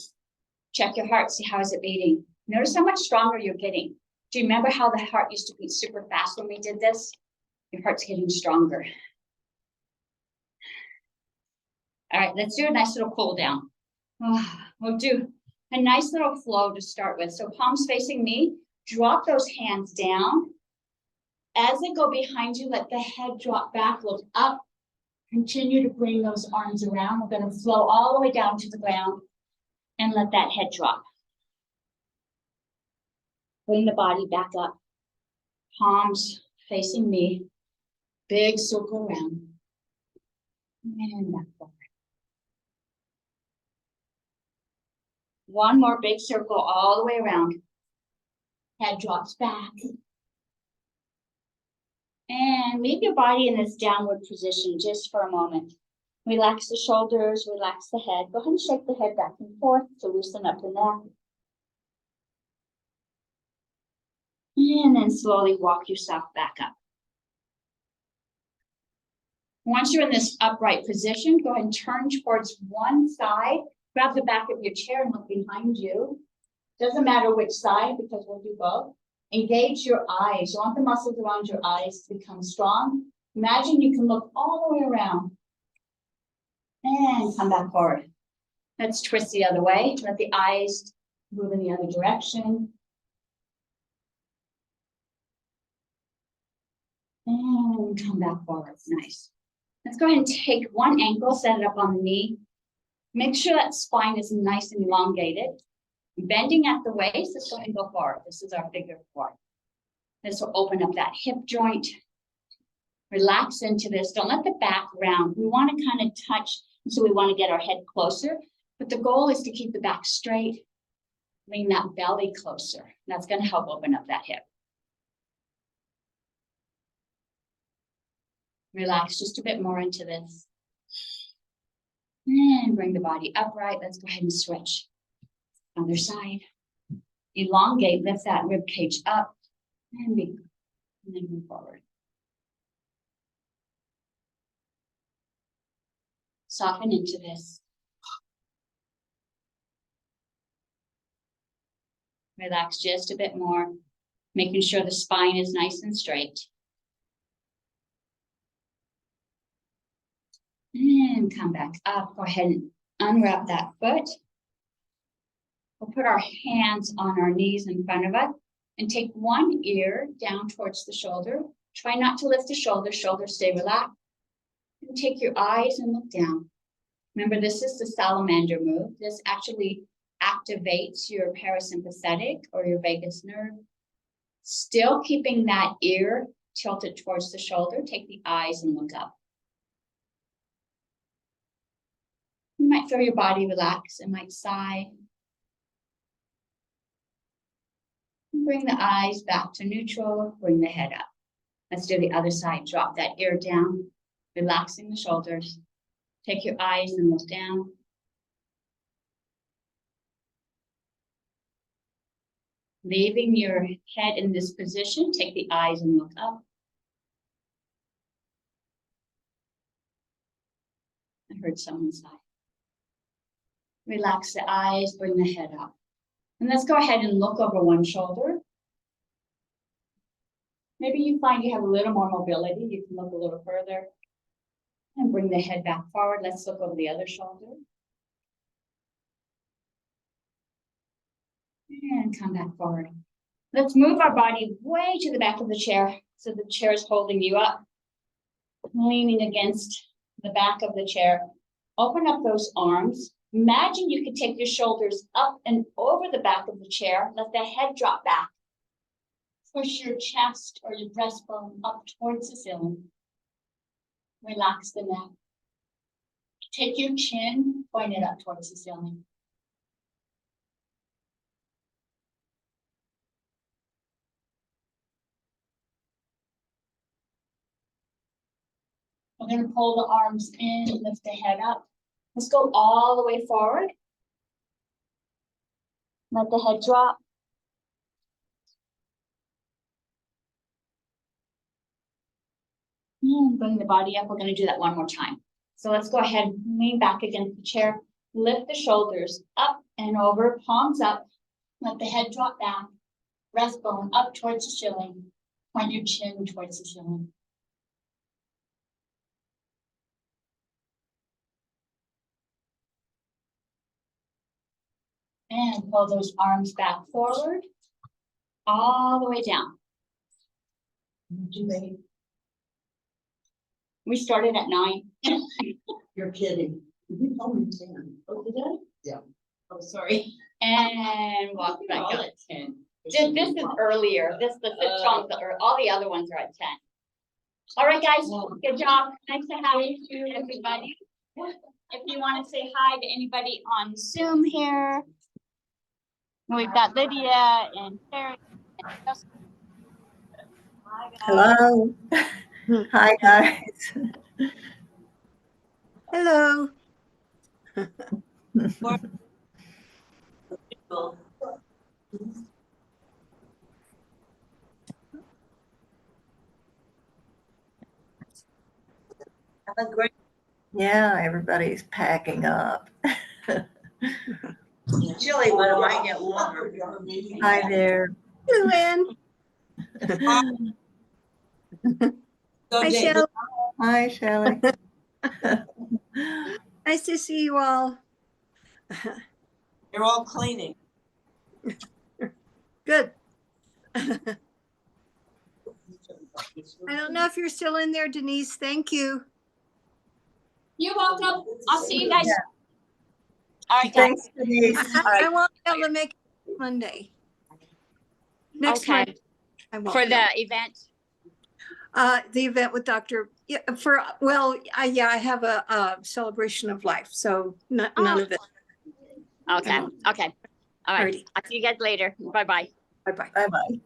Check your heart. See how is it beating. Notice how much stronger you're getting. Do you remember how the heart used to beat super fast when we did this? Your heart's getting stronger. All right, let's do a nice little cool down. We'll do a nice little flow to start with. So palms facing me, drop those hands down. As they go behind you, let the head drop back, look up. Continue to bring those arms around. We're going to flow all the way down to the ground and let that head drop. Bring the body back up. Palms facing me. Big circle around. And back forward. One more big circle all the way around. Head drops back. And leave your body in this downward position just for a moment. Relax the shoulders, relax the head. Go ahead and shake the head back and forth to loosen up the neck. And then slowly walk yourself back up. Once you're in this upright position, go ahead and turn towards one side. Grab the back of your chair and look behind you. Doesn't matter which side because we'll do both. Engage your eyes. You want the muscles around your eyes to become strong. Imagine you can look all the way around. And come back forward. Let's twist the other way. Let the eyes move in the other direction. And come back forward. Nice. Let's go ahead and take one ankle, set it up on the knee. Make sure that spine is nice and elongated. Bending at the waist, let's go ahead and go forward. This is our figure four. This will open up that hip joint. Relax into this. Don't let the back round. We want to kind of touch, so we want to get our head closer. But the goal is to keep the back straight. Bring that belly closer. That's going to help open up that hip. Relax just a bit more into this. And bring the body upright. Let's go ahead and switch. Other side. Elongate, lift that rib cage up. And then move forward. Soften into this. Relax just a bit more, making sure the spine is nice and straight. And come back up. Go ahead and unwrap that foot. We'll put our hands on our knees in front of us and take one ear down towards the shoulder. Try not to lift the shoulders stay relaxed. And take your eyes and look down. Remember, this is the salamander move. This actually activates your parasympathetic or your vagus nerve. Still keeping that ear tilted towards the shoulder. Take the eyes and look up. You might feel your body relax and might sigh. Bring the eyes back to neutral, bring the head up. Let's do the other side. Drop that ear down, relaxing the shoulders. Take your eyes and look down. Leaving your head in this position, take the eyes and look up. I heard someone sigh. Relax the eyes, bring the head up. And let's go ahead and look over one shoulder. Maybe you find you have a little more mobility. You can look a little further. And bring the head back forward. Let's look over the other shoulder. And come back forward. Let's move our body way to the back of the chair. So the chair is holding you up. Leaning against the back of the chair. Open up those arms. Imagine you could take your shoulders up and over the back of the chair. Let the head drop back. Push your chest or your breastbone up towards the ceiling. Relax the neck. Take your chin, point it up towards the ceiling. We're going to pull the arms in, lift the head up. Let's go all the way forward. Let the head drop. And bring the body up. We're going to do that one more time. So let's go ahead, lean back against the chair. Lift the shoulders up and over, palms up. Let the head drop back. Breastbone up towards the ceiling. Point your chin towards the ceiling. And pull those arms back forward, all the way down. We started at 9. You're kidding. You told me 10. Oh, did I? Yeah. Oh, sorry. And walk back All up. at 10. This is earlier. This the strong, all the other ones are at 10. All right, guys, good job. Nice to have you, everybody. If you want to say hi to anybody on Zoom here. We've got Lydia and Terry. And Justin. Hi, guys. Hello. Hi, guys. Hello. Have a great. Yeah, everybody's packing up. Chilly, but it might get warmer. Hi there. Hello, Ann. Hi, Shelley. Hi, Shelley. Nice to see you all. You're all cleaning. Good. I don't know if you're still in there, Denise. Thank you. You're welcome. I'll see you guys. Yeah. All right, guys. Thanks, Denise. I won't be able to make it Monday. Next Okay. Monday. I won't For be the able- event. The event with Dr. Yeah, I have a celebration of life, so none of it. Okay. Okay. All right. Alrighty. I'll see you guys later. Bye-bye. Bye-bye. Bye-bye.